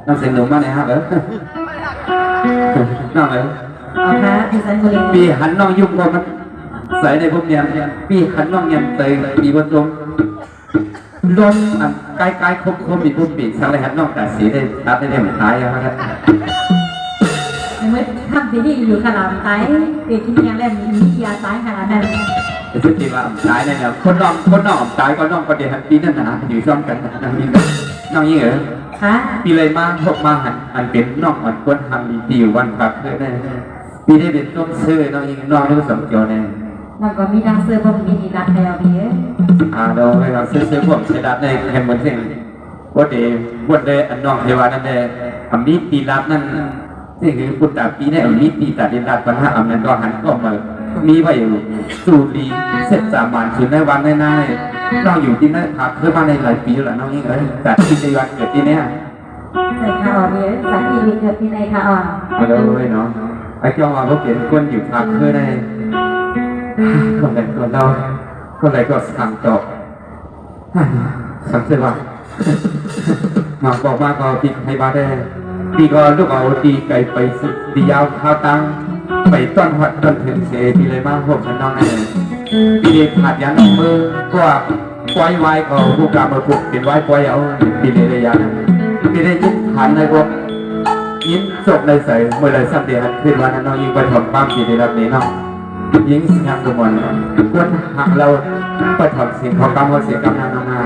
น้องเสียงหนุ่มมาเนี่ยฮะน้องเอาค่ะพี่สันบุรีปีหันน้องยุ่งก็มันใส่ในพวกเนียนปีหันน้องเนียนเตยปีบนลมลมอันใกล้ๆคมมีพุ่มปีกสังเลยหันน้องแต่สีได้ตัดได้เหมือนท้ายครับเมื่อทำที่นี่อยู่ขนาดไต้เด็กที่นี่ยังเล่นมียาตายขนาดนั้นแต่จริงๆว่าตายเนี่ยคนน้องตายก็น้องประเดี๋ยวปีนั้นหนาอยู่ช่องกันน้องยิ่งเหรอปีเลยมาพบมาหันอันเป็นน้องอ่อนคนทำดีดีวันปักเลยได้ปีได้เป็นต้นเสื้อน้องยิ่งน้องนี่ก็สมเกียวแน่น้องก็มีดังเสื้อผมมีดีรัดแล้วพี่เราไปเราซื้อผมใช้ดัดในแคมป์บนเส้นว่าเดอันน้องเทวานั่นเองอันนี้ปีรัดนั่นนี่คือพุทธปีนี่อันนี้ปีตัดดินรัดปัญหาอันนั้นก็หันก็มามีไว้อยู่สูรีเสร็จสามวันคืนในวันในน้องอยู่ที่นั่นพักเพื่อมาในหลายปีแล้วน้องยิ่งแต่ที่ในวันเกิดที่เนี้ยใส่ข้าวเยอะสักทีเกิดที่ในข้าวมาเลยเนาะไอ้เจ้าว่าเขาเปลี่ยนคนอยู่พักเพื่อได้คนไหนคนเราคนไหนก็สั่งตอบสั่งเสียว่ามาบอกมาก็พิดให้บ้าได้ปีก็ลูกเอาตีไก่ไปสุดตียาวข้าวตังไปต้นหัดต้นถึงเสียปีเลยมาพวกฉันน้องนี่ปีเด็กขาดยันออกมือก็ปล่อยไว้ก็ผู้กำมาปลุกเป็นไว้ปล่อยเอาปีเลยระยะนั้นปีได้ยิ้มหันในพวกยิ้มจบในใส่เมื่อไรสักเดือนขึ้นวันนั้นน้องยิงไปถมบ้านปีในรับนี้น้องยิงเสียงกระมวลควรหักเราไปถมเสียงของกำเขาเสียงกำนันมา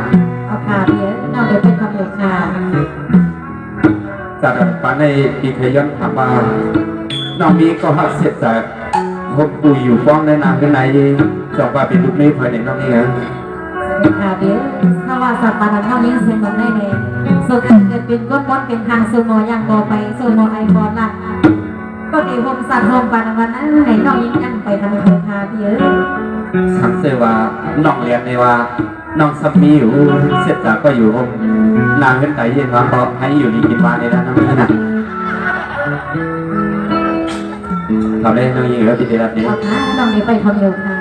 เอาขาเยอะน้องเดี๋ยวเป็นคำเดียวค่ะจากปานในปีเคยย้อนถามว่าน้องมีก็หักเสียจากพบปุยอยู่ฟ้องในนามกันไหนจอกว่าเป็นลูกนี้ภายในน้องนี่ไงค่ะเดี๋ยวถ้าว่าสัตว์ปานเท่านี้เสียงมันได้เลยส่วนเกิดเป็นก้นมดเป็นทางซูโมยังโมไปซูโมไอบอลล่ะก็ดีผมสัตว์ผมปานวันนั้นไหนน้องยังไปทำเป็นค่ะพี่สังเสว่าน้องเรียนในว่าน้องซับมีอยู่เสียจากก็อยู่ผมนางขึ้นไต่เย็นว่าเขาให้อยู่นี่กินวานในนั้นนั่นนะทำได้น้องยิงแล้วติดในรับนี้น้องนี้ไปทำเร็วค่ะ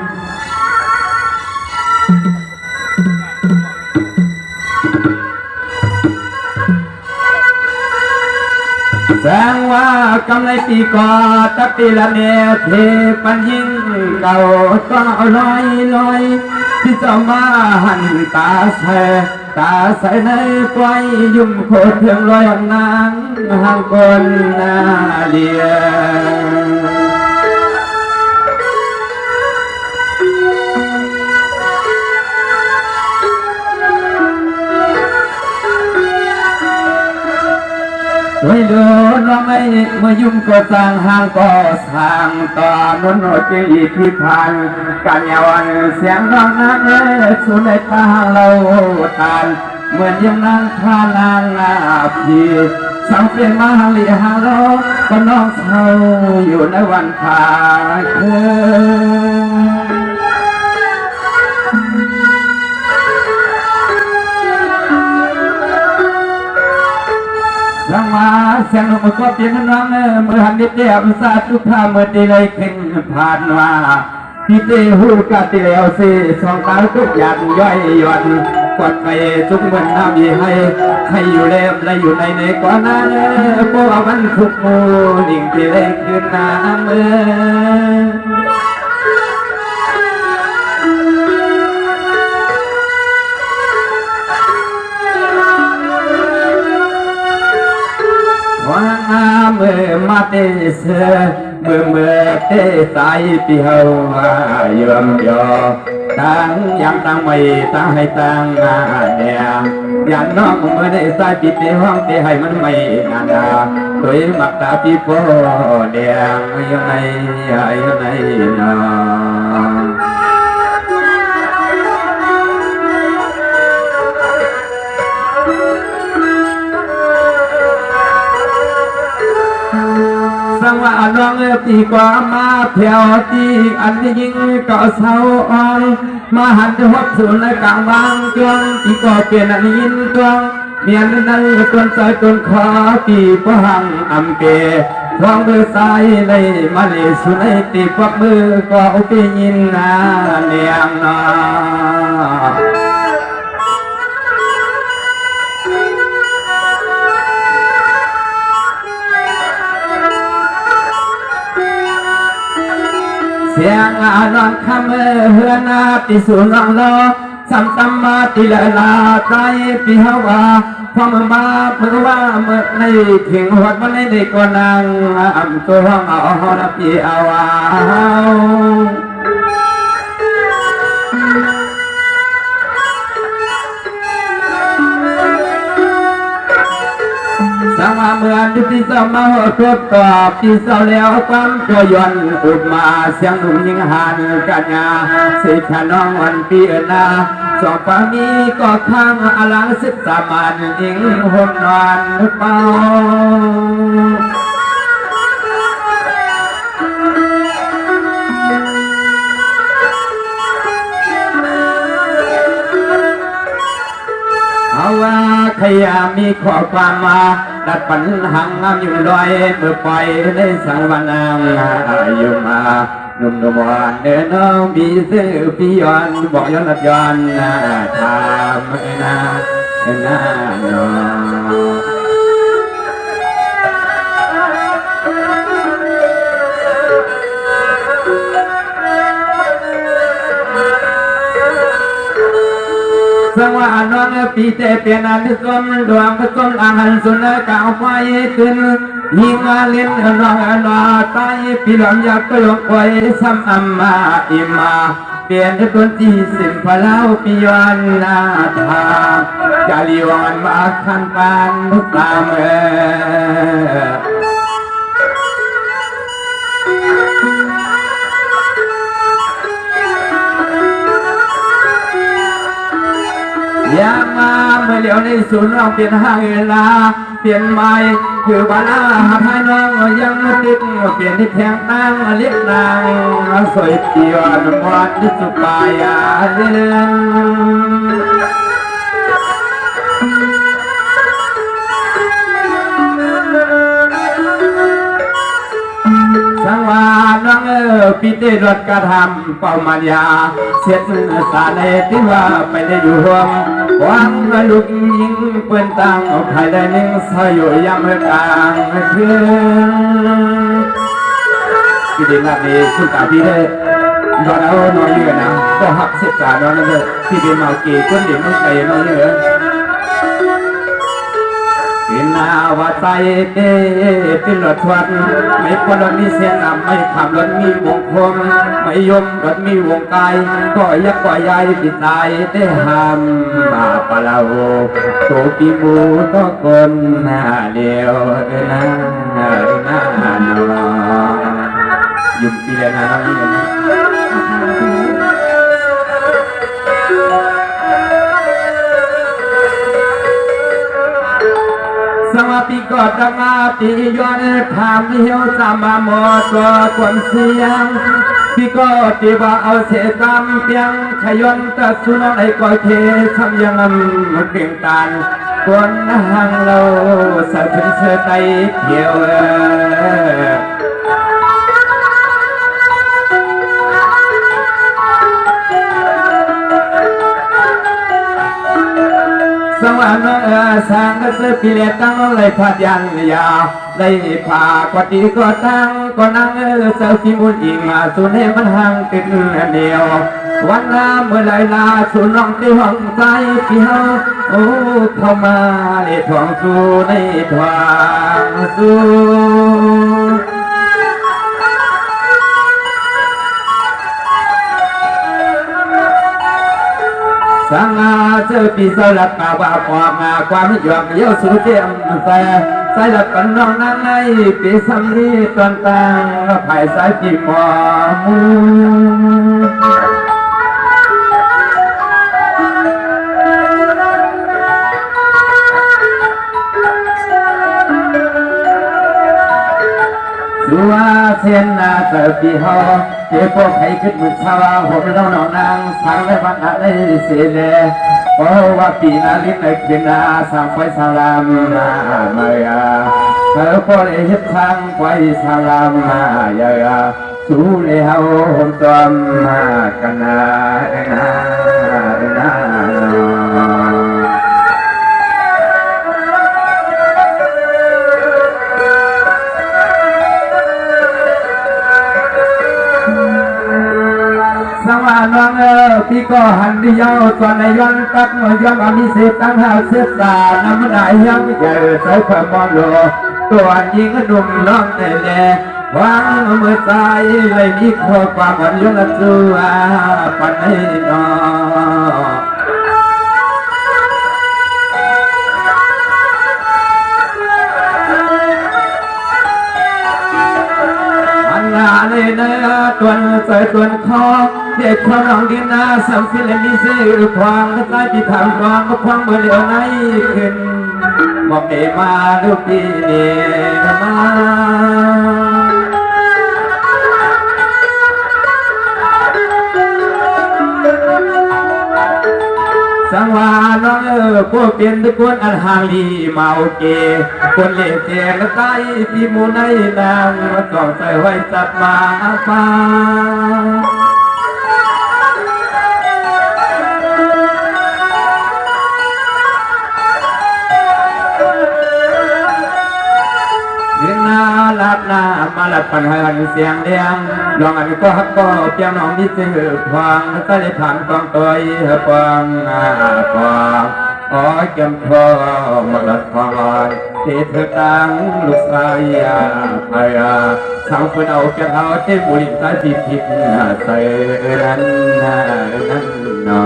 แสงว่ากำไรปีก่อตะปีละเนเทปันยิ่งเก่าก็ลอยที่จะมาหันตาใส่ในปล่อยยุ่มโคตรเพียงลอยนางห่างคนนาเลียไม่เดือดร้อนไม่เมื่อยุ่งก็สร้างห้างก็สร้างต่อนนท์จีที่ผ่านการยาวันเสียงร้องนั้นสุดในทางเราทานเหมือนยังนั่งทานางนาพีสังเปลี่ยนมาเลียฮาโลก็น้องเศร้าอยู่ในวันพาคืนสังมาเสียงลมก็เปลี่ยนน้องเมื่อหันเดียวสาธุพาเมื่อดีเลยขึ้นผ่านว่าที่เตหูกาติเลวซีสองตาทุกอย่างย่อยย่อนกดไปทุกวันน้ำให้อยู่เล็บและอยู่ในก่อนนั้นพวกมันทุกมูดิ่งที่เลยขึ้นน้ำเมื่อเมื่อมาเตเสเมื่อเตตายปีเฮายอมยอตั้งยังตั้งไม่ตั้งให้ตั้งเนี่ยอย่างน้องเมื่อได้สายปิดในห้องเตให้มันไม่นานโดยมักตาปีโปเดียงยังไงเนาะสังว่าน้องตีกว่ามาเที่ยวตีอันยิ่งก็เศร้าอ่อนมาหันหัวสูนในกลางวางจวงตีก็เปลี่ยนอันยินจวงเมียนนั้นคนใจคนขอตีพหังอำเกทองมือสายในมาเลสุนัยตีพวกมือก็อุปยินนาเนียงนา ส เสียงนอนคำเฮือนาติสุนองลอสัมตัมมาติลลาใจปิฮาวาพอมมาเพื่อว่าเมื่อในถึงหัดมันในก่อนนางอัมตัวห้องเอาหอนับปีเอาสามเมื่อดุติสมาหัวทบตอบที่เศร้าแล้วความตัวย้อนอุดมาเสียงหนุ่มยิงหันกัญญาสิขน้องวันปีนาสองปามีก็ข้างอลังสิบสามันยิงห่มนอนเป่าเอาว่าขยามีข้อความมาดัดปัญหังอยู่ลอยเมื่อปล่อยในสังวานางอยู่มาหนุ่มวานเดินน้องมีซื้อพี่ย้อนบอกย้อนลับย้อนทำนาโนสังวานนปีเตเปียนันทุกมดวงทุกมอาหารสุนกาวไฟขึ้นหิงาเลียนรองนาไตปีหลอมยักษ์ก็ลงไว้ซ้ำอัมมาอิมาเปลี่ยนต้นที่สิบพลาวปิยอนนาทาจาริวันมาขันปานทุกตามยามาเมื่อเหลียวในศูนย์เราเปลี่ยนห้างเวลาเปลี่ยนใหม่คือบาลาภายน้องยังติดเปลี่ยนที่แทงตั้งเลี้ยงนางสวยเกี่ยวนวันที่สุปายาเล่นสังวานน้องปีเตรถกระทำเป่ามัญญาเสียสาเลที่ว่าไปได้อยู่ห่วงหวังลูกยิงเปืนตังภายได้หนึ่งสายยามกลางคืนพี่ดินแบบนี้คุณตาพี่ได้ย้อนเอาน้อยเยอะนะก็หักเสียจานนั่นเลยพี่เป็นมาเกี่คนเด็กไม่ใจน้อยเยอะกินนาวาใจเตเป็นรถทวนไม่พอรถมีเสียงไม่ขับรถมีวงคมไม่ยมรถมีวงกายก็ยักก็ยายติดตายได้ห้ามมาปะเราโตปีมูก็คนหน้าเดียวนะยุ่งปีเดียวนะน้องนี่นะสมาปิกอดมาปีย้อนถามเหี้ยวสามาหมดตัวความเสียงพี่ก็ตีว่าเอาเสตามเพียงขย้อนตัดสุนัขไอ้ก้อยเคทำยังเพียงตานคนห่างเราสะถึงเสไตเที่ยวสวรรค์สังเสพิเลตังเลยพัดยันยาเลยพากวดีก็ตั้งก็นั่งเสพิมุนอิงสุนให้มันห่างติดเดียววันละเมื่อไรลาสุนองที่ห้องใจพี่เฮาโอ้เข้ามาในทองสู่ในทางสู่สังอาเจอปีสลับกาว่าความงาความหยอกเยี่ยวสุดเทียมแต่สายหลับกันน้องนั่งในปีสำลีตอนต่างภายสายปีหมอมูสัวเสียนนาเจอปีหอเจ้าพวกใครขึ้นมือชาวผมเราหนองนางสังและวันอะไรเสียเลยเพราะว่าปีนาลิ้นในคืนนาสังไฟสลามนาเมียเธอพอได้เห็นทางไฟสลามมาเยอะสู้เลยเฮาผมตอมมากันนา พี่ก็หันที่ยาวส่วนในย้อนตักย้อนอามิเศษตั้งหาเสียสาน้ำได้ยังใหญ่ใส่ความมองโลตัวยิงหนุ่มน้องแต่แน่วางมือใจเลยมีข้อความอ่อนโยนจูอาปันให้นอเลยนะตัวใจตัวคอเด็กความร้องดินนาสัมฟิลมีเสือความและใต้ที่ทำร้องก็ความเมื่อเลี้ยวไหนขึ้นบอกเอมาดูปีเนียมาสังวาน้องพวกเปลี่ยนทุกคนอันหางลีมาโอเคคนเลี้ยเสียงใต้ที่มูในนางมาส่องใจไว้จับมาฟ้าเรื่องน่าลับนามาลับปัญหาเสียงเดียงลองอันก็ฮักก็เพียงน้องมีเสือพวงก็ได้ผ่านกองตัวพวงกองอ๋อเก็บพอมาลัดพรที่เธอตั้งลูกชายไอ้สาวคนเอาแก้วเอาเต็มบุหรี่ตาจีบทิพย์ใส่นั้นนอ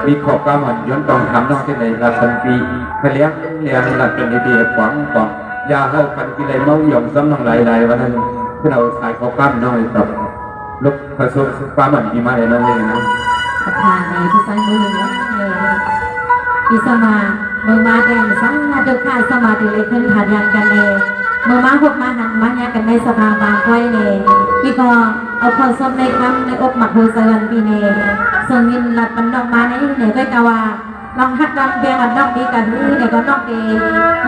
มีขอบกำมันย้อนตองทำนอกที่ไหนรับสันปีเขาเลี้ยงหลักเป็นดีๆขวางปองยาเข้ากันกิเลสเมาหย่อมซ้ำน้องไหลวันนั้นที่เราใส่ขอบกำน้อยกับลูกผสมความมันดีมากเลยน้องเลยนะประธานในที่สังมือเนาะอิสมาเมื่อมาแดงสังนาดุขาสมาธิเลยขึ้นขาดยันกันเลยเมื่อมาพบมาหันมาแยกกันในสภาบางก้อยเลยพี่ก็เอาคนส้มในคำในอกหมักหูเสือนปีเนส่งยินหลับปันดอกมาในเนี่ยก็กะว่าลองฮัดลองเบียงอันนอกดีกันนี่เนี่ยก็นอกเด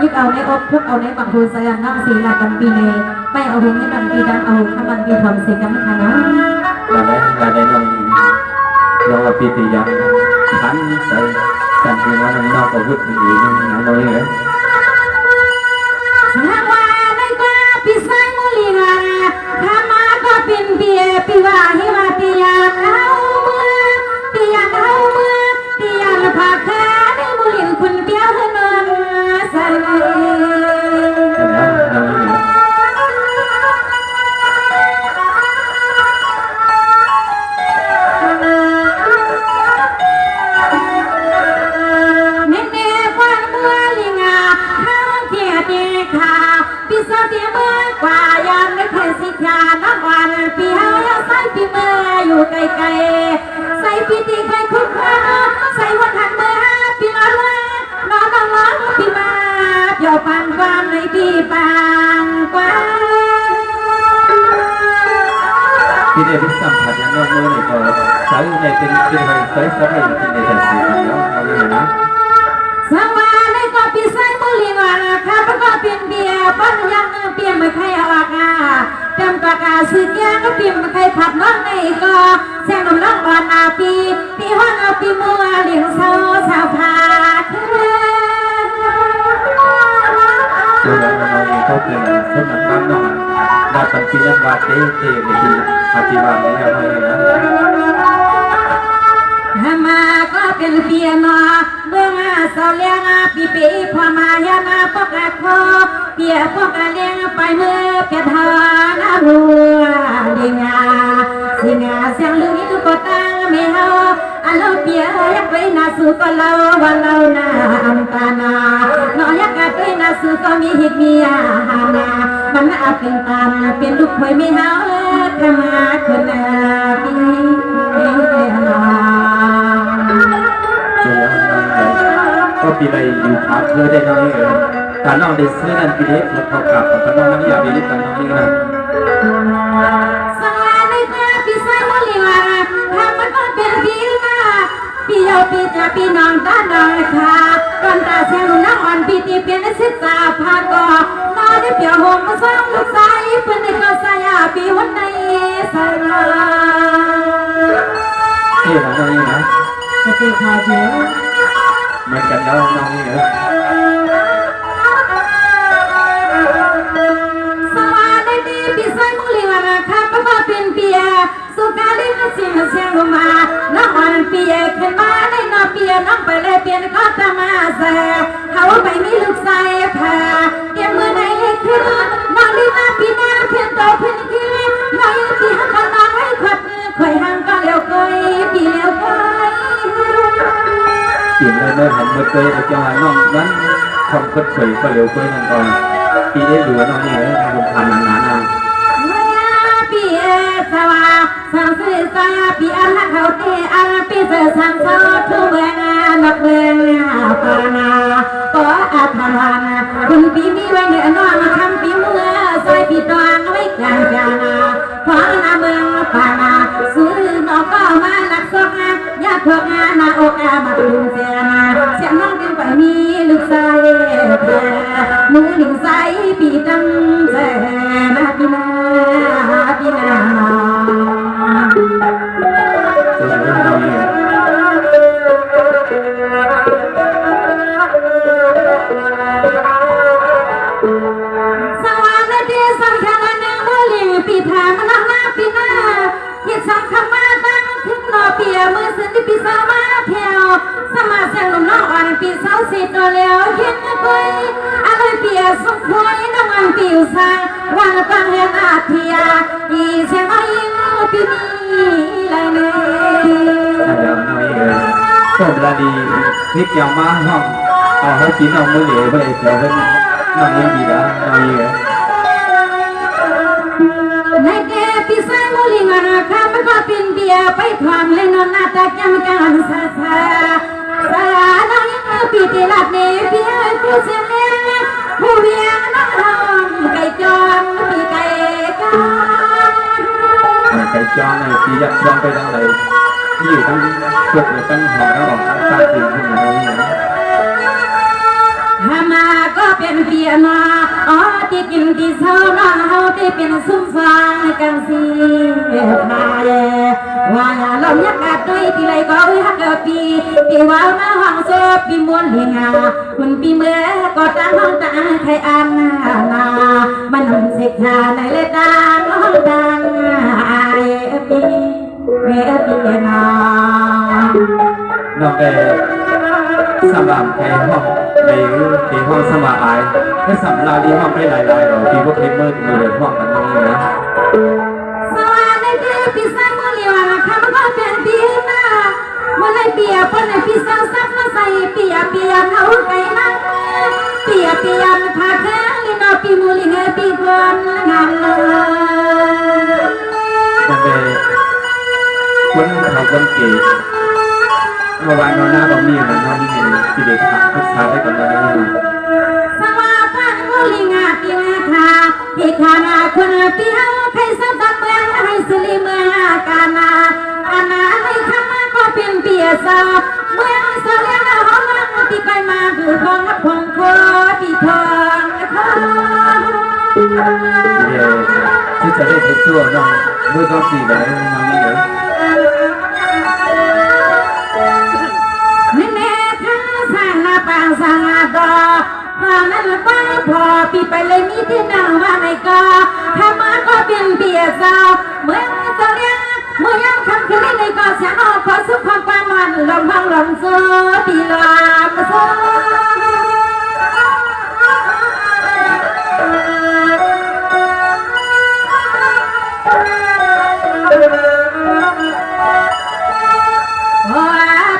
ยึดเอาในอกทุกเอาในหมักหูเสือนนอกสีหลับกันปีเนไปเอาหูนี่มันปีดังเอาขมันปีทำเสกันค่ะนะเราได้น้องปีติยังขันใส่กันคือว่าน้องนอกก็พูดถึงอยู่นี่นะน้องเลยพี่ไซมุลีงาข้ามาก็เป็นเบียพี่ว่าให้มาพี่ยาเอามือพี่ยาเอามือพี่ยาพาข้าได้มุลีคุณเปียวเฮือนใส่ไกลไกลใส่ปีติไปคุกค้าใส่หัวทันเมื่อปีมาเลยน้องน้องปีมาเดี่ยวปันความในปีปังกว่าพี่เด็กสัมผัสยังน้องมือในตัวใส่ในเป็นใส่สบายอยู่ที่ในแต่สีแล้วเอาเลยนะสังวาในก็ปีใส่บุหรี่มาข้าพก็เป็นเบียร์ปั้นยังเปลี่ยนไม่ใครเอาอากาจำปากกาสิแกก็เปลี่ยนไม่ใครผัดน้องในก็แซงน้ำน้องอ่อนอาปีปีห้องอาปีมัวเลี้ยงเศร้าสาวผาตัวเราเขาเป็นสมบัติน้องได้ปัญญาวัดเตในที่ปฏิบัติในอะไรนะมาก็เป็นเปียมาเบื้องสาวเลี้ยงปีปีพอมาเฮียนาปกคอเปียพวกเลี้ยงไปเมื่อเปียทานาบัวดิงาสิงาเสียงลือก็ตั้งไม่เฮาอันเราเปียอยากไปนาสุก็เราวันเราหน้าอัมตานาน้อยอยากไปนาสุก็มีหิดมีอาหานามันอาเป็นตาเป็นลูกคอยไม่เฮาขมาคนปีก็ปีไรอยู่พักเธอได้น้อยแต่น้องได้ซื้อนั่นปีนี้เขากลับแต่น้องนั่นอยากไปด้วยกันน้องนี่นะสังวาในก็ปีไซมุลีมาทำมันก็เป็นปีมาปีเยาปีจะปีน้องตาน้องค่ะก่อนตาเสียงน้องอ่อนปีตีเป็นศิษย์สาพาก็น้อยได้เปียวหงมาสร้างลูกชายเพื่อนในก็สายาปีวันในสารานี่นะน้องนี่นะจะเจอข่าวเยอะเหมือนกันแล้วน้องนี่เหรอ สุขาลินเสียงเสียงลงมาน้องอ่อนเปียขึ้นมาในนอเปียน้องไปเลยเปลี่ยนก็ตามาแซ่เขาไปมีลูกชายพาเตรียมมือในขึ้นน้องลีมาปีนาเพียนโตเพียนกินน้อยปีหักกันน้องให้ขวัดข่อยห่างก็เลี้ยวก้อยปีเลี้ยวก้อย กินเลยเมื่อหันมาเคยเอาจังหวะน้องนั้นคนก็สวยก็เร็วกว่านั่นก่อนปีได้ดูน้องนี่เลยทำผ่านหนาๆนะ ปีเอสวาสังสิสาปีอันหักเขาเตอันปีเสสังโซทุเวนานักเวนาปานาปออัตนาคุณปีมีไว้เนื้อน้องคำปีเมื่อใส่ปีตวงไว้กลางจานาขอนาเมืองปานาซื้อน้องก็มาลักซอกยาพวกงานาโอกามาลุงเสียนาเสียน้องเป็นไปมีลูกใส่แผ่มือหนึ่งใส่ปีตั้งแส่นาปีนาปีนา ตัวเรื่องเราเนี่ย สวรรค์ที่สำคัญหนึ่งว่าลิงปีทางมันหน้าปีหน้ายิดสำคัญมาตั้งขึ้นนอเปียมือสิปีสามาเที่ยวสมาเสียงลมน้องอ่อนปีเสาสิตัวเลี้ยวเห็นไปอะไรเปียสมควรน้องอ่อนปีอุสาวันตั้งเห็นอาเทียอีเสียงน้อยปีนี้ไรเน่ เดี๋ยวน้อยเลยต้มลาดีพริกยาวมาห้องเอาให้กินเอามือเหลียวไปเลยเดี๋ยวให้น้องยังดีนะน้อยเลย ในแก่ปีไซโมลิงานาคามันก็เป็นเบียไปทวามเลยนอนหน้าตาแก้มกันซาซาสาน้องยังปีติลัดเนเปียกูเสียเลี้ยผู้เบียน้องห้องไก่จอมปีไก่กัน ไก่จ้องเลยปียักษ์จ้องไปทั้งเลยที่อยู่ทั้งจุกเลยทั้งหอทั้งออกทั้งตาตีนขึ้นมาตรงนี้นะ หามาก็เป็นเบียมาอ๋อที่กินที่เช้าน้องเฮาที่เป็นซุ้มฟังกันสิพายว่าอย่าลมยักษ์กัดด้วยที่ไรก็วิหักปีปีว่ามาห้องโซปีมวนเลียงคุณปีเมื่อก็ตั้งห้องตั้งใครอันนามันนำเสกขาในเลดังห้องดังไอปีเมื่อปีนา น้องไปสำหรับแค่ห้องในที่ห้องสมาอายถ้าสำหรับที่ห้องไปหลายๆเราที่พวกเทมเมอร์อยู่ในห้องกันตรงนี้นะ สวัสดีพี่สาวมือเลี้ยวนะคะมันก็เป็นปีหน้าเมื่อไรเปียปนในพี่สาวซับมาใส่เปียเขาไก่นั่งเปียพาแค่ลินอปีมูลิเงปีกวนงานเลย มันเป็นคนเขาคนเก๋เมื่อวานนอนหน้าตรงนี้มันนอนนี่ไงที่เด็กขับพุทธาได้ก่อนนอนนี่ สวัสดีมูลิงาปีนาคาพี่ขานาคนปีเฮาใครสักเมืองให้สิริเมืองกานาอาณาในคำก็เป็นเปียสาวเมืองสาวเลี้ยงห้องนั่งปีไปมาดูทองนับพงโคปีทองนะคะ เดี๋ยวที่จะได้ทุกตัวน้องเมื่อต้องปีแบบนี้น้องนี่เลย แม่ทั้งสร้างหน้าปางสร้างหน้าดอกพอนั้นไปพอปีไปเลยมีที่นั่งว่าในกอทำมาก็เป็นเปียสาวเมืองสาวเลี้ยงเมื่อยังคำคืนในกอเสียงออกพอสุขความประมันลมพังลมโซปีลามโซ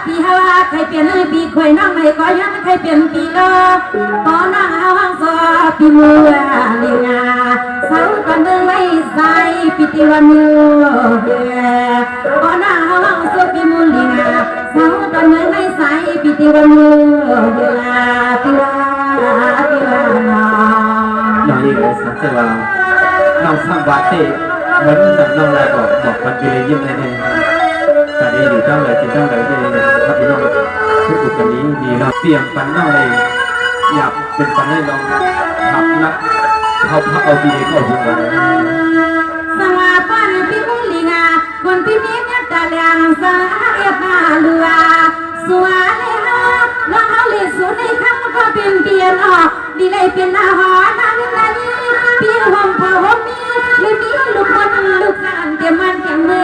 ปีฮาวาใครเปลี่ยนปีคอยน้องไม่ก็ยังใครเปลี่ยนปีโลพอนั่งเอาห้องซอปีมือเลียเสากันเดินไว้ใส่ปีติวันมือเดียพอนั่งเอาห้องซอปีมือเลียเสากันเดินไว้ใส่ปีติวันมือเดียปีวาน้องนี่เลยสังเกตว่าน้องสร้างวัดเต้เหมือนกับน้องแรกบอกมันไปเลยยิ่งเลยเนี่ยแต่ดีอยู่เจ้าเลยจิตเจ้าเลยที่ครับพี่น้องที่อุดกันนี้ดีเราเตรียมปันน้องเลยอยากเป็นปันให้น้องขับนักเขาพักเอาดีก็หุ่นกัน สวัสดีพี่มุลิงาคนพี่มีเนื้อตาเลียงสาเอียบมาเลือสวยเลยฮะน้องเอาเลือดสูในคำก็เป็นเปลี่ยนออกดีเลยเป็นอาหารนั่นนี่ปีห่มผ้าห่มมีเลยมีลูกคนลูกกันเกี่ยมันเกี่ยมือ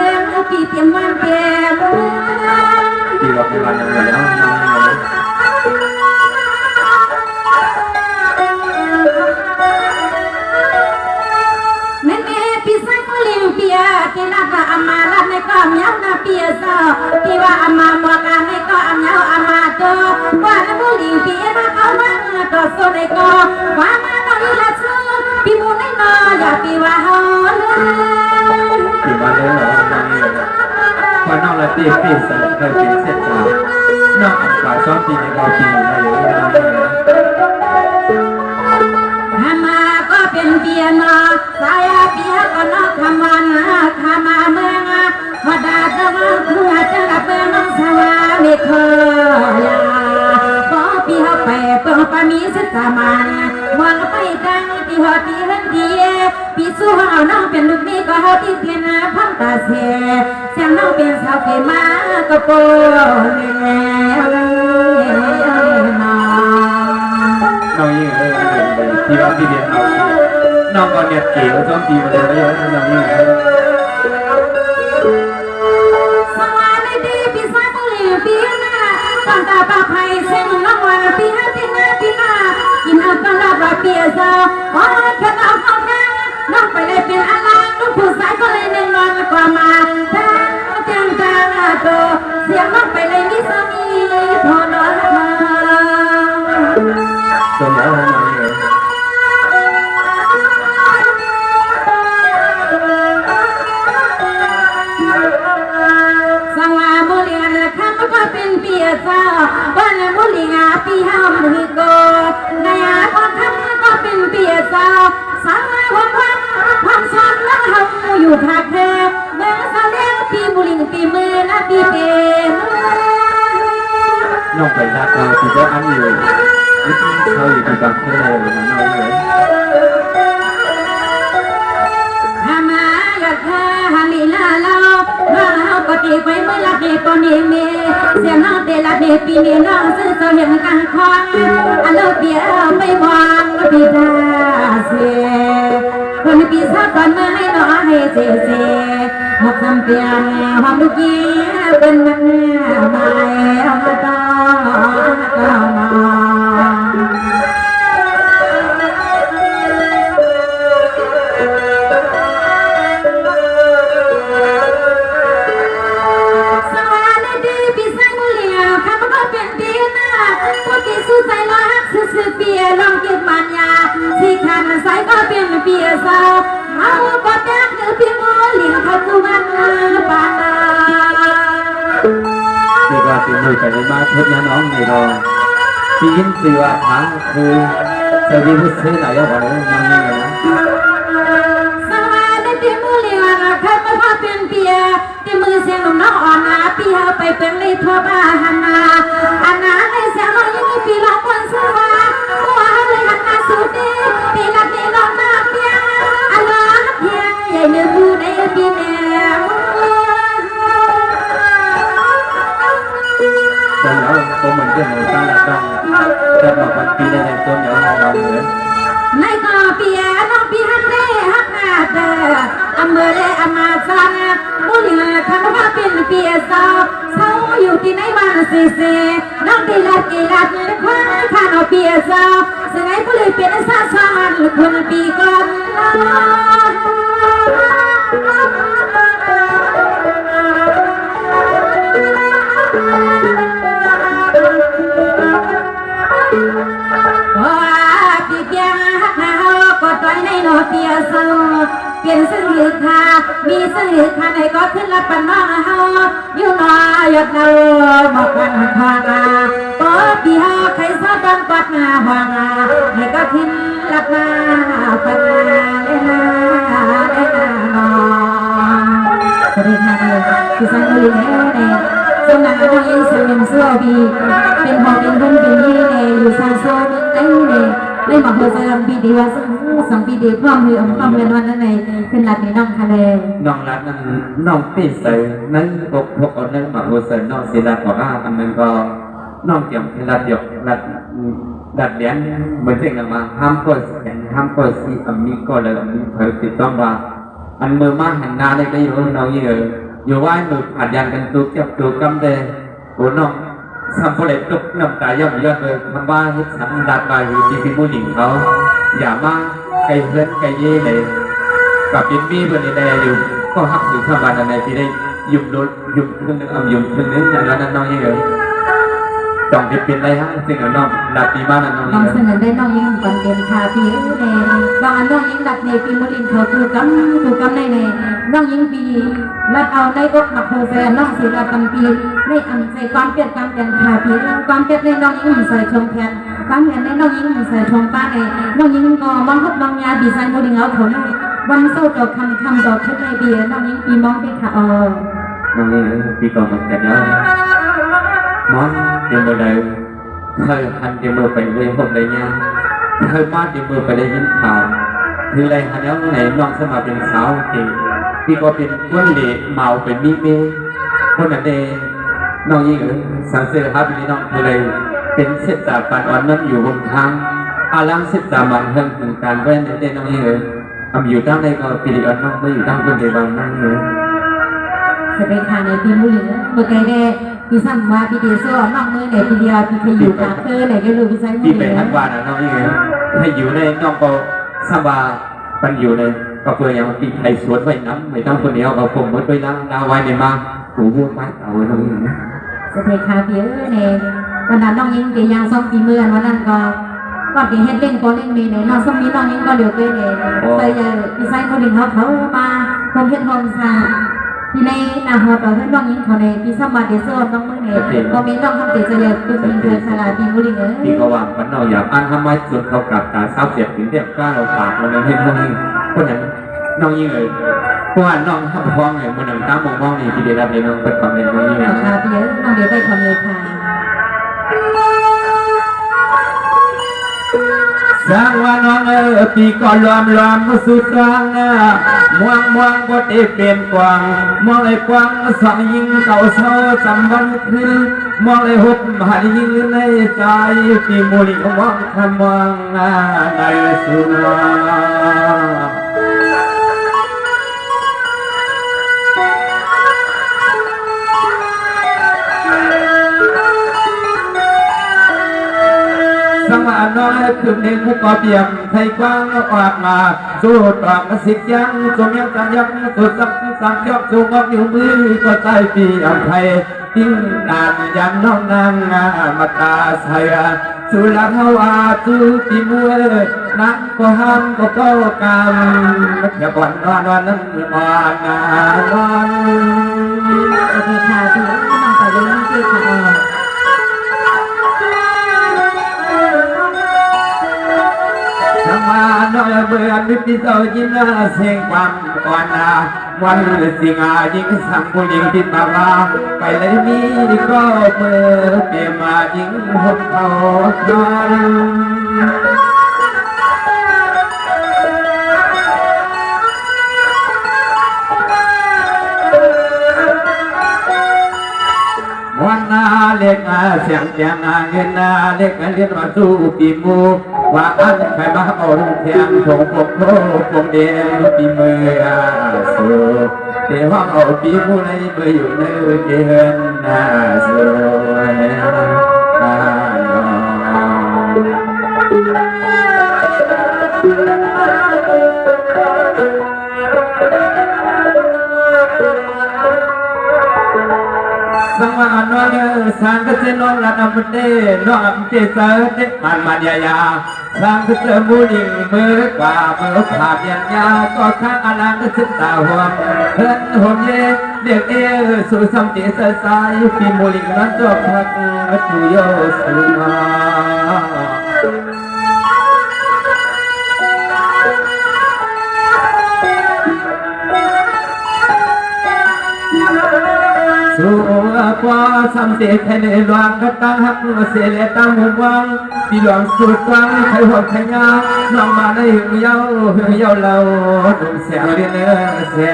ว่าอามาหมวกานให้ก็อาเงาอามาโตว่าน้ำมูลิงปีมาเขามาก็โซได้ก็ว่ามาตอนนี้ละชื่อปีมูได้นออย่าปีว่าเฮาเลย ปีมาเลยเหรอตอนนี้พอนอกละตีปีเสร็จเลยปีเสร็จแล้วนอกอันกว่าซ้อมปีในกอปีมาอยู่ที่นั่นเลย อามาก็เป็นเปียโนสายเปียก็นอกคำวันคำมาเมืองพอดาตะวันคือจะรับเมืองสวาไม่เคยก็ปีเขาไปเปิดปามีสิตามันมองไปดังปีหอดีเฮนดีปีสู้เอาน้องเป็นลูกนี้ก็เขาที่เตียนพังตาเสียเสียงน้องเป็นสาวเกมาก็โปน้องยิ่งเลยที่เราที่เรียนเอาน้องก็เนี่ยเก๋ซ้อมปีมาเลยไม่เยอะน้องยิ่งสวัสดีปีศาจเหลี่ยมปีหน้าตั้งตาปาไผ่เส้นน้องวันปีห้าปีหน้าปีหน้ากินเอาตลอดว่าปีเจ้าอ๋อแค่เอาเข้ากันน้องไปเลยเป็นอะไรลูกผู้ชายก็เลยเน้นนอนกว่ามาแต่เตียงจางโตเสียงน้องไปเลยมิสมีพอนอนมา สมองน้องยิ่งสังวาบุรีนะข้าก็เป็นเปียเจ้าบ้านบุรีงาปีห้ามมือโกนายอาก็ข้าก็เป็นเปียเจ้าสังวาวันความสันแล้วเฮาอยู่ภาคเทพเมืองสะเลียงปีบุรีปีมือนะปีเปม น้องไปรักเราที่ก็อันอยู่เขาอยู่ที่บางแคเลยนะน้องเลย อามาอยากฆ่าฮันลีลาเล่าบ้านเฮาก็ตีไปเมื่อละเดตอนนี้เมเสียงน้องเตละเดปีนี้น้องซื้อเสาเห็นกังคอนอันเลิกเบี้ยไม่วางปีตาเสียคนปีศาจตอนมาให้น้องให้เสียเสียหกคำเปียนหอมลูกยีเป็นมันไม่เอามาต่อก็มา สวัสดีพี่สังเลียข้าพเจ้าเป็นปีนาผู้ที่สู้ใจรักซื่อเปียลองเก็บมันยาที่ขันใส่ก็เป็นเปียสาวเอาก็แตกหรือพี่โมเลี้ยงเขากูมันปานา ที่ว่าตีมือไปเลยมาเทปนี้น้องในรอที่ยิ้มสื่อว่าพังคือจะดีพูดซื้อไหนก็บอกเลยน้องยิ่งเลยนะ สวัสดีพี่โมเลี้ยงข้าพเจ้าเป็นเปียที่มือเสียงน้องอ่อนนาพี่เอาไปเป็นเลยทั่วบ้านนาอันนั้นในเสียงน้องยิ่งปีละคนสวาหัวเลยหันมาสุดดีปีละปีน้องมาเปียอันละเพียงใหญ่เนื้อผู้ในปีแม่ จนแล้วผมเหมือนเดิมเลยตั้งแต่ต้องจะบอกวันปีได้จนเดี๋ยวเราเหมือน ในต่อเปียน้องปีฮันเล่ฮักนาเดออำเภอเลอมาจันบุรีคำว่าเป็นเปียสาวเศร้าอยู่ที่ในบ้านสีเสน้องตีลัดกีลัดคว้าข้าเอาเปียสาวสงไงบุรีเป็นสาวสามันคนปีก่อนปีเปียฮักนาก็ต่อยในนอเปียสาวเปลี่ยนซึ่งหรือค่ะมีซึ่งหรือค่ะไหนก็ขึ้นรับปนน้องเฮาอยู่น้อยยดเราบอกกันทางก็ปีเฮาใครสาวต้องปัดมาหวางไหนก็ขึ้นรับมาปัดมาเลยนะเลยนะน้องสวัสดีค่ะพี่สังเกตเนี่ยสำนักน้องยินเสียงสวยบีเป็นหอเป็นคนเป็นยี่เนี่ยอยู่ซาโซนเนี่ยเลยมาเพื่อจะปีดีว่าสองปีดีพร้อมมือพร้อมเงินวันนั้นในขึ้นหลักในน้องทะเล น้องรักนั้นน้องปีใส่นั้นพวกเอาเนื้อมาหัวใส่น้องศิลาบอกว่าอันนึงก็น้องเกี่ยวกับเดียวดัดเลี้ยงเหมือนเช่นกันมาห้ามก็ห้ามก็สิอันนี้ก็เลยอันนี้เผยติดต้องว่าอันมือมาหันหน้าได้ก็อยู่น้องยี่อยู่ว่ามือผัดยันกันตุกจับตุกกำเดโอ้น้องทำโปรเจกต์ตุกน้ำตาย่อมย่อเลยทำว่าให้ฉันดัดไปที่พี่ผู้หญิงเขาอย่ามาไกลเพื่อนไกลเย่เลยกับยินมีเพื่อนในอยู่ก็หักสื่อสารในที่ได้ ยุ่มรถยุ่มครึ่งนึงยุ่มครึ่งนึงอย่างนั้นน้องยังไงจองจะเป็นอะไรฮะสิ่งเหล่าน้องดับปีบ้านน้อง น้ ยั อง งไง เสนอได้น้องยิงก่อนเดินทางปีเนบางอันน้องยิงดับในปีมลินเขาถูกกำในน้องยิงปีรัดเอาในอกหมักโฮแฟนน้องศิลปันปีในอันใส่ความเปลี่ยนความเปลี่ยนขาปีความเปลี่ยนในน้องยิงใส่ชมแขนความเปลี่ยนในน้องยิงใส่ชมป้าในน้องยิงก็มองพบมองยาดีไซน์โมดิงเอาผลวันเสาร์ต่อคำต่อชุดในปีน้องยิงปีมองไปค่ะน้องยังปีก่อนมันกันเยอะมอนเดี๋ยวมาเลยเคยหันเดี๋ยวมาไปเลยผมเลยเนี่ยเคยมาเดี๋ยวมาไปได้ยินข่าวคืออะไรฮะเนี่ยไหนน้องสมัครเป็นสาวที่ก็เป็นคนเละเมาเป็นมีเมย์คนนั้นเองน้องยิ่งสังเสริฐครับพี่น้องเลยเป็นเสตตาปานอ่อนนั้นอยู่บนทางอาลังเสตตามันเพิ่งถึงการเว้นได้น้องยิ่งทำอยู่ตั้งในก็ปีอ่อนน้องไม่อยู่ตั้งคนเดียวนั่งสเปนคาในปีมือเมื่อไกลแด่พี่ซ้ำว่าพี่เดียโซ่น้องมือไหนพี่เดียวพี่ขยูกาเธอไหนก็รู้พี่ซ้ำมือ ที่เป็นทันวานะน้องยิ่งให้อยู่ในน้องก็สบายปันอยู่ในก็เพื่ออย่างที่ไทยสวนไว้น้ำไม่ต้องคนเดียวก็ผมมันไปล้างดาวไว้ในมาหูวัวไม้เอาไว้ตรงนี้สเปนคาเพียในวันนั้นน้องยิงเดียยังซ้อมปีมือวันนั้นก็ปีเฮ็ดเล่นก็เล่นเมย์ในน้องซ้อมนี้น้องยิงก็เหลียวไปเลยเคยพี่ซ้ำคนหนึ่งเขามาผมเฮ็ดฮอนซาที่ในนาฮอต่อให้น้องยิงเขาในพี่ซ้ำมาเดโซ่น้องมือในก็มีน้องทำเตะเสียตุ้งเธอสลาปีมือเลยที่เขาว่ามันเราอยากอ่านทำไมส่วนเขากลับตาเศร้าเสียบถึงเทียบกล้าเราปากเราเห็นน้องยิ่งคนนั้นน้องยิ่งเลยเพราะว่าน้องทำพ้องเลยมันหนังตามมองนี่ที่ได้รับเลยน้องเป็นความเป็นน้องยิ่งค่ะพี่น้องเดี๋ยวไปความเลยค่ะสร้างว่าน้องปีก่อนรวมมาสุดรังม่วงบดเอเป็นกวางมองไอ้กวางสองยิงเก่าเศร้าจำวันคืนมองไอ้หกหายยิงในใจปีมุลิมองคำวังในสุราสังวานน้อยคืนหนึ่งผู้ก่อเปี่ยมไทยกว้างออกมาสู้ตรอกสิทธิ์ยังจมยังจังยังสุดสังยกสูงออกอยู่มือก็ใจปีอันไทยทิ้งนานยันน้องนางมาตาใส่สุราภาวะจูปีมือนักก็ห้ามก็เก้ากรรมแค่ก่อนนอนนั้นวันโอเคค่ะพี่น้องไปเลยพี่ค่ะสังวานน้อยเบื่อมิตรเจ้ายินเสียงความก่อนวันสิงายิงสังผู้หญิงที่มาไปเลยมีก็เมื่อเปลี่ยนมายิงหดเขาจนวันนาเล็กเสียงเสียงเงินเล็กเรียนมาสู้ปีมูว่าอันใครมาเอาลูกเทียงถงปกโคปงเดียวปีมือสู้เดี๋ยวเอาปีมูในมืออยู่ในเกินสู้สังวานน้อยสังกเจนองรัตมเตน้องเจสเตมันยายาสังกเจมูลิงมือกว่ามือผาบยันยาก็ข้างอลังสิตาหัวเฮินหมเยเด็กสู่สัมเจสสายปีมูลิงนั้นตัวพักตุโยสุมาสู้กว่าสัมเสกให้ในหลวงก็ตั้งหักเสียและตั้งหัวงปีหลวงสุดกว้างใครหัวใครงาน้องมาได้หึงเย้าเราดุเสียงเรียนเสีย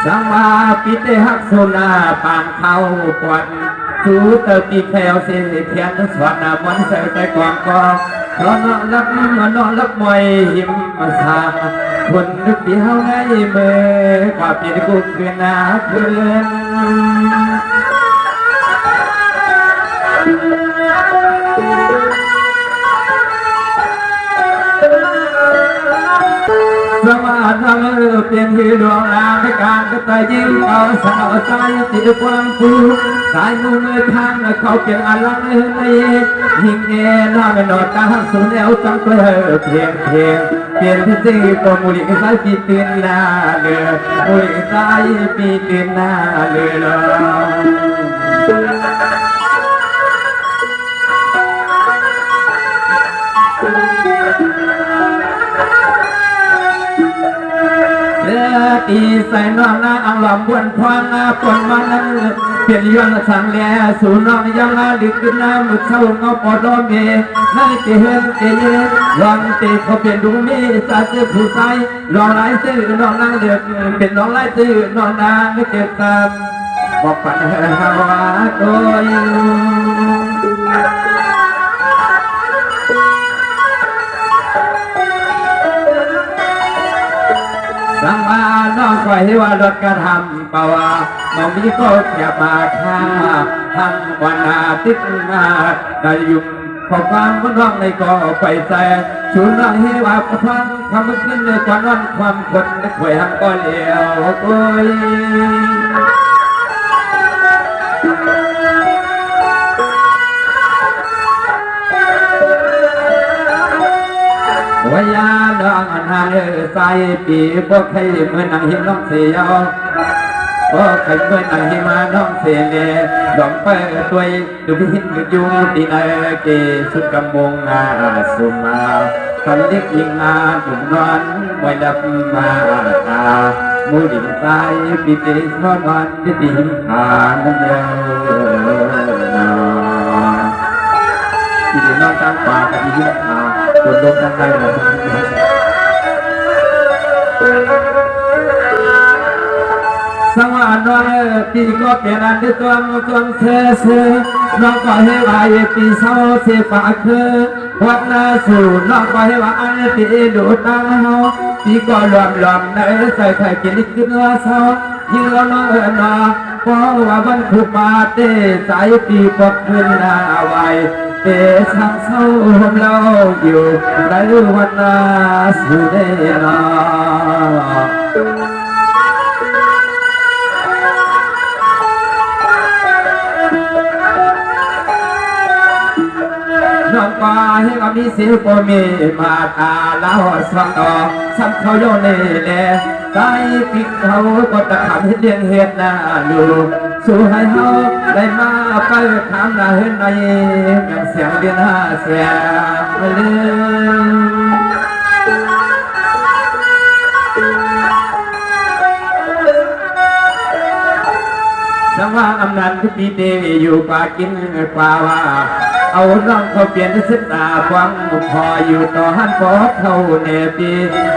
สังมาปิเตหักโซนาปานเข้าปวดจูเตอปีแถวเสียเพียนสวรรค์มันเสยใจกวางก็นอนลักมวยหิมมาสาคนนึกเดียวในมือกว่าปีกูคืนนาคืน น้องเปลี่ยนที่ดวงรางในการก็ตายยิ่งเอาสาวใจติดความฟูสายมือมือทางเขาเปลี่ยนอลังในหิ่งเอ็นน้องนอนตาสูนแนวจังเปลือกเพียงเปลี่ยนที่สิ่งก็มุลิสายปีเตือนหน้าเลือมุลิสายปีเตือนหน้าเลือตีใส่น้องนาอังหลอมบวนพวงปนมันเปลี่ยนย้อนสังแลสู่น้องยังดึกขึ้นน้ำมุดเศร้าเงาปอดเมนั่นเตียนเตียลองตีเขาเปลี่ยนดูมีสาเสือผู้ใจลองไล่ตื้อน้องนางเดือดเป็นน้องไล่ตื้อน้องนางเก็บตามบอกปัญหาว่าตัวสังวาน้องคอยให้ว่ารถกระทำเปล่าน้องมีก็แค่มาค่าทั้งวันอาทิตย์มาได้ยุ่งพอความมันร้องในก็ไปแส่ชูน้องให้ว่าพลังทำขึ้นในความร้อนความคนในข่อยทำก็เลี้ยวกุยวายาน้องอันหาใส่ปีพวกใครเมื่อนางหิมน้องเสียวพวกใครเมื่อนางหิมาน้องเสียเล่ดองเปิดตัวดูพิหินอยู่ที่ไหนเกสุดกำมงอาสุมาตอนเล็กยิงอาดุนอนไว้ดับมาตามูดิ่งใส่ปีเตสนอนที่ดิ่งขานั่นเดียวที่ดิ่งนอนตั้งป่ากับที่ดิ่งขาจนลมทั้งใจเราสังวานน้อยปีก็เปลี่ยนอันที่ตัวเสือน้องก็ให้ว่าปีเศร้าเสียปากคือวัดนาสู่น้องก็ให้ว่าอันที่ดูตาปีก็หลอมในใส่ไข่กินขึ้นว่าเศร้ายิ่งเราน้องนาเพราะว่าวันถูกมาเตะสายปีปกขึ้นหน้าไว้เตะสังเศร้าเราอยู่ในวันนาสู่ได้นา น้องฟ้าให้กับมีสิโกมีมาตาลาวสว่างดอกซ้ำเขาโยนเล่ใจปิดเขาก็ตะขันเลี้ยงเห็ดหน้าลูสู่ให้เขาได้มาไปทำหน้าเห็นในยังเสียงเรียนหาเสียงเลยสังว่าอำนาจที่ปีเตอยู่ป่ากินป่าว่าเอาน้องเขาเปลี่ยนสิตาฟังพออยู่ต่อหันพอเท่าเนปี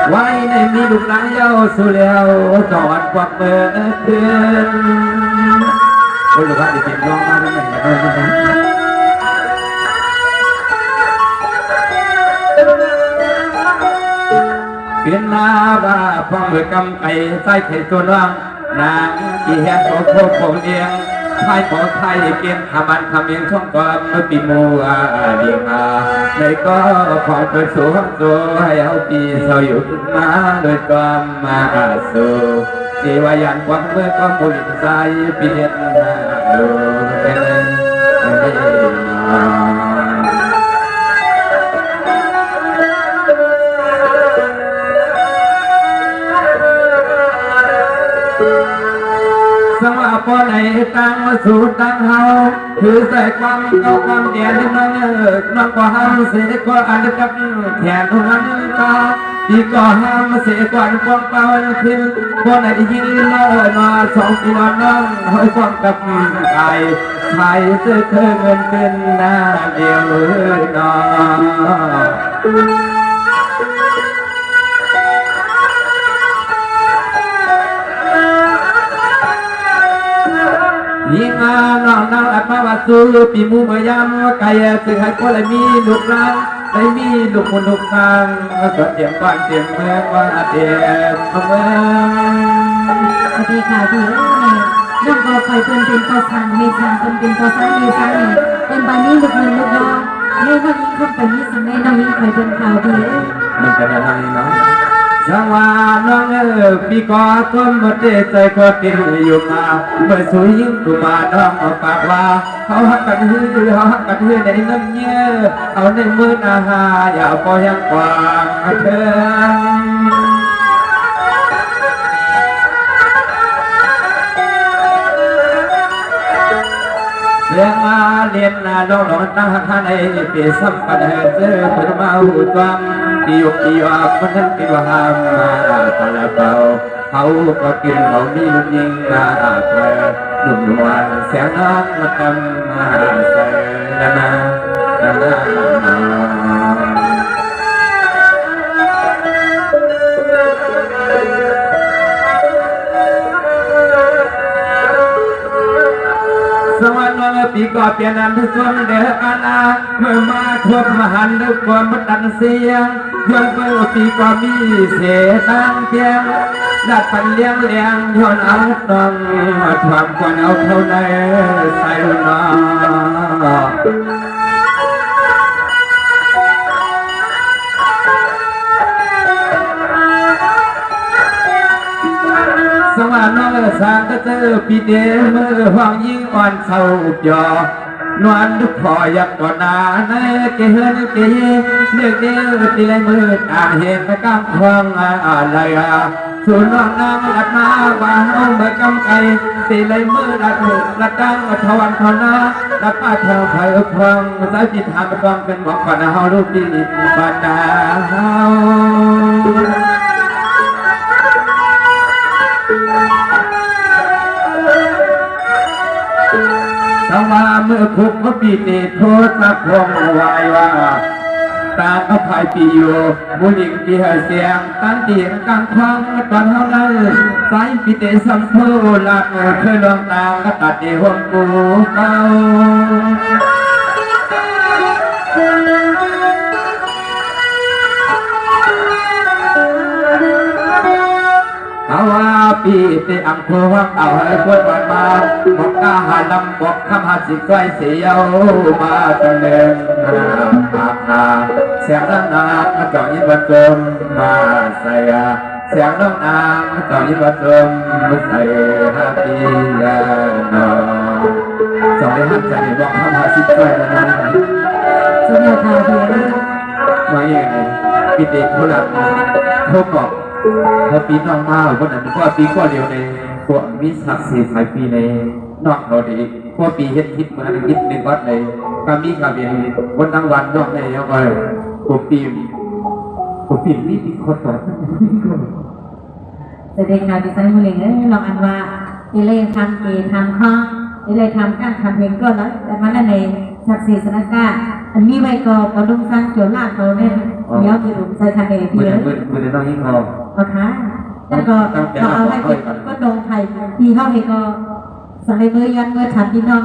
ไว้ในมีลูกหลานเย้าสู่แล้วจอดควักเปิดเตือนโอ้ยลูกค้าจะเปลี่ยนร้องมาได้ไหมเปลี่ยนมาว่าฟังเมื่อกำไก่ใส่ไข่ตัวน้องนางที่แหกโคโคผมเองไทยขอไทยเกณฑ์ทำบันทำเองช่องกอมเมื่อปีมัวเดียมาในก็ของเปิดสูงตัวให้เอาปีเสาอยู่ขึ้นมาโดยกอมมาสู่ที่วายันควักเมื่อก็บุญใจเปลี่ยนมาดูเป็นสว่าพอไหนตั้งสู่ตั้งเฮาคือใส่ความเก่าความเดียดนั่นน้องก็ห้ามเสียก็อันกับแขนทุกนั้นก็ดีก็ห้ามเสียก่อนความเก่าคือพอไหนยิงมาสองปีน้องห้อยความกับไก่ไทยเสื้อเงินเป็นหน้าเดียวน้องยิ่งน้องนางอัดมาวัดสูปีมูเมื่อยามไก่สึกให้คนเลยมีลูกหลานได้มีลูกคนลูกทางก็เตรียมบ้านเตรียมเมืองว่าเตรียมเมืองสวัสดีค่ะพี่น้องก็คอยเป็นตัวสั่งเมษาเป็นตัวสั่งเมษาเนี่ยเป็นบานนี้ลูกเงินลูกยอในวันนี้เข้าไปนี้สั่งในน้องยิ่งคอยเป็นข่าวดีมันจะอะไรเนาะ สังวาน้องปีกอต้นมดใจก็กินอยู่มาเมื่อสุยยิ้มกูมาน้องเอาปากว่าเขาหักกันฮือเขาหักกันฮือในน้ำเงี้ยเอาในมือนาหาอย่าปล่อยยังกวางเถินเรื่องมาเรียนนาน้องหลงตั้งหันในเปียสัมปันเจอคนมาหูจวมที่ยุกที่ว่าคนนั้นกินว่าหามมาตะละเบาเขาก็กินเขามีลูกยิงมาเธอหนุ่มนวลเสียงน้องมาทำมาใส่นาสวรรค์ปีก่อเปลี่ยนอันทุกคนเดืออาณาเมื่อมาทั่วมหันด้วยความมัดดันเสียงย้อนเมื่อปีก่อมีเสียตั้งเพียงดัดปันเลี้ยงย้อนเอาตองความควรเอาเท่าในใส่นอสวรรค์น้องสางก็เจอปีเดียเมื่อห้องยิ่งอ่อนเศร้าอุบยอนวลทุกพอยักก่อนนาเนเกเฮนเกเยเลือกเดียวตีเลยมืดเห็นไปกำคลองอะไรส่วนน้องน้ำลัดมาว่าเอาเมื่อกำไก่ตีเลยมืดลัดตั้งทวันทนาลัดป้าเธอไผ่พองสายจิตหามกองเป็นบอกก่อนเฮาลูกดีบ้านนาเฮาสว่าเมื่อคุกเขาปีติโทษสักพงไว้ว่าตาเขาภายปีอยู่บุญหญิงที่ให้เสียงตั้งเตียงกลางควังตอนเท่านั้นสายปีติสัมโพลักเคยลองตาตัดเดี่ยวกูเก่าเอาว่าปีติอังโควักเอาให้คนบ้านมาบอกกาหาลำบอกคำหาสิก้อยเสียวมาตั้งเดินปากนาเสียงน้ำนางเจาะยินวัดจมมาใส่เสียงน้ำนางเจาะยินวัดจมใส่ฮาปียานอจองได้หันใจบอกคำหาสิก้อยนะสุดยอดทางเพียงมาอย่างไรปีติเขาหลับเขาบอกพอปีน้องมาวันนั้นก็ปีก็เดียวในพวกมิสักดิ์ศรีหายปีในนอกเราดีพวกปีเฮ็ดคิดมาคิดหนึ่งวัดในกามีกาเบียนวันทั้งวันนอกในยังไงพวกปีนี่ปีคนต่อแต่เด็กนาดีไซน์มือเล่นลองอันว่าเอเล่ทำเอทำข้อเอเล่ทำการทำเพลงก็แล้วแต่มาในศักดิ์ศรีสนากาอันนี้ไว้ก็กระดุมสร้างโจรลาดเขาเนี่ยเดี๋ยวจะดุมใส่ทางเอพีเลยมือน้องยิ่งพอเอาค่ะแล้วก็เอาไว้ก็ดงไทยที่เข้าเองก็สั่งเลยมือยันมือฉันพี่น้อง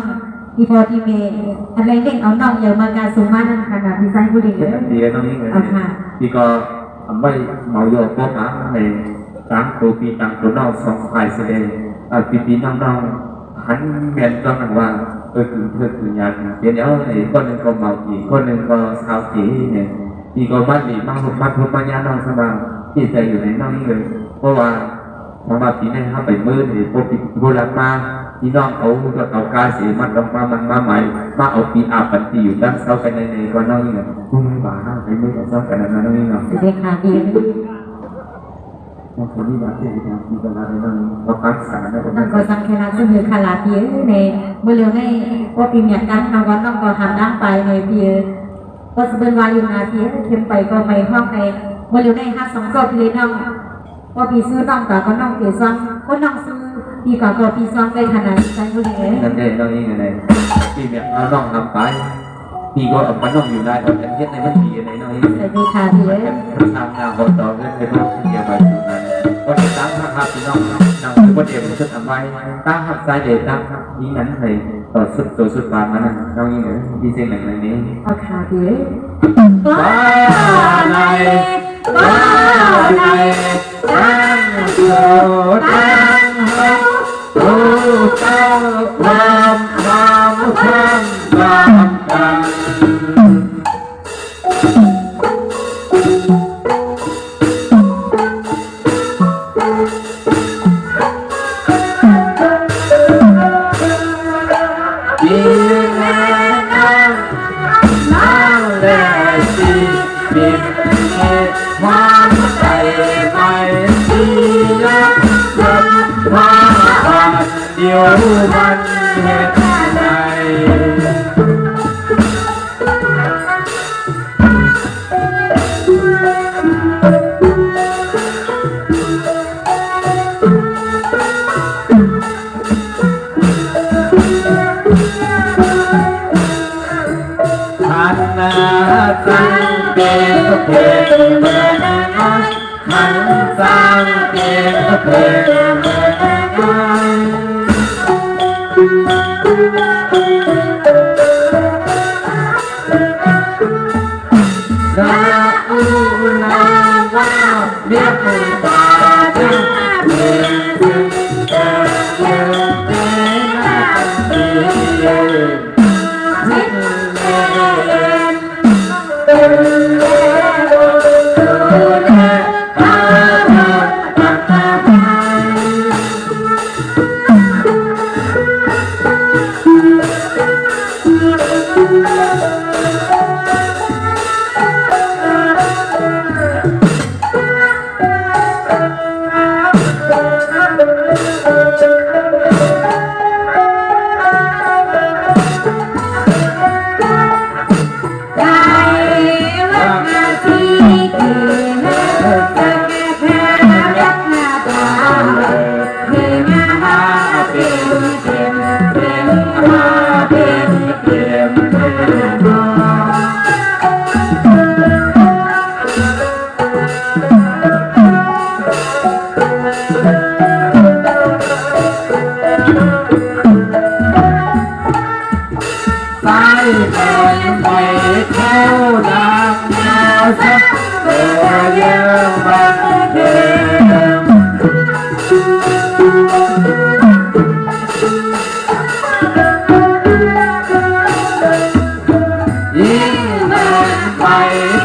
ที่พอที่เมย์อะไรเล่นเอาน้องเยอะมาการสูงมากนั่นขนาดดีไซน์ผู้ดีเลยดีน้องยิ่งเลยที่ก็ทำไว้เมาโยกก็มาในตั้งตัวปีตั้งตัวน้องสองฝ่ายเสด็จปีน้องหันเมียนก็หนังว่าคืองานเดี๋ยวไอ้คนหนึ่งก็เมาจีคนหนึ่งก็สาวจีเนี่ยที่ก็บ้านหลีบ้านหุบบ้านพุทธบ้านยาน้องสบายที่ใจอยู่ในน้องนี่เลยเพราะว่าสำหรับปีนี้เขาไปมือเนี่ยพวกโบราณมาที่น้องเขาก็เอากายเสียมันออกมามันมาใหม่มาเอาปีอาปันตีอยู่ด้านเสากันในก็น้องนี่เลยพุ่งบ่าไปมือกับเสากันนั่นน้องนี่เนาะเด็กขาดีคนที่มาที่ทำมีประมาณนั้นเราพักษาได้นั่นก็สังเกตซึ่งคือขลาดเยอะในเมื่อเร็วในว่าปีเมียกันทางวันน้องก็ทำน้ำไปในปีก็สเบินวาอยู่นาทีเข้มไปก็ไม่ห้องในเมื่อเร็วในห้าสองก็ปีน้องว่าปีซื้อน้องแต่ก็น้องเกี่ยวซ้ำก็น้องซื้อปีก่อนก็ปีซ้ำได้ขนาดใจผู้เลี้ยงนั่นเองน้องนี่ไงปีเมียเอาน้องทำไปปีก็เอามันน้องอยู่ได้เอาเป็นเย็ดในมันปีในน้องนี่แต่ดีค่ะพี่เอ๋ทำงานหดต่อเรื่องเป็นโรคเกี่ยวกับสุนันก็ติดตามภาพพี่น้องนั่งคือคนเดียวมันจะทำไว้ตั้งหักใจเด็ดตั้งยิ่งนั้นเลยต่อสุดบานมันน้องยิ่งเลยดีเซนหนังในนี้เอาค่ะพี่เอ๋ว้าในตั้งโสตั้งหักโอ้เจ้าความกัน มีความใจไม่เสียสัมผัสเดียวมันเหตุใดขันนาสังเกตเพลงเมื่อน้อยขันสังเกตเพลงเมื่อน้อยนาอูนาว่าเรียกเป็นตาจังเพียงถึงแต่เพียงเป็นนาทีเย็นไปเท่าดังนาสักตัวเยี่ยมบันเทิงยิ่งเดินไป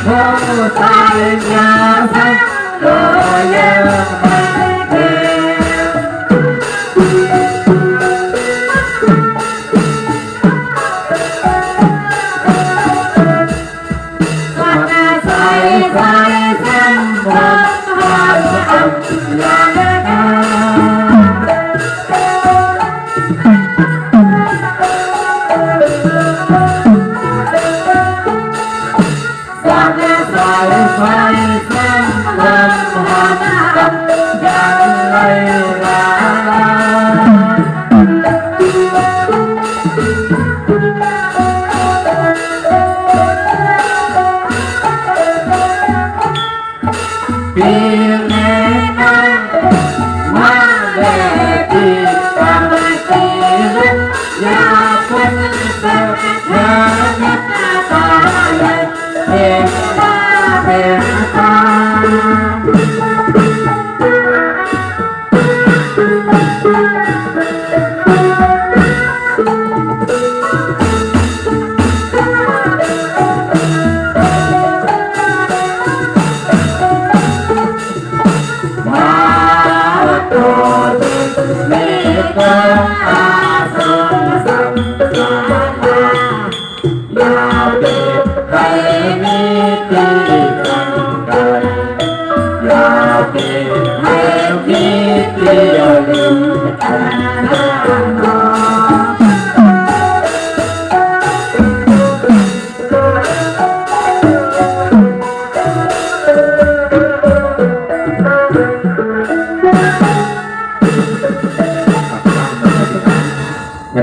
เท่าใจยาสักตัวเยี่ยมบันเทิง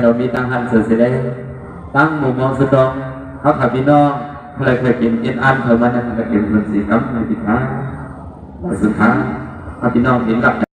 เรามีตั้งหันเสือเสด็จตั้งหมู่มองสุดองเขาขับพี่น้องเคยกินเอ็นอันเคยมาเนี่ยเคยกินมันสีกั๊มในติดท้ายสุดท้ายพี่น้องเห็นหลัก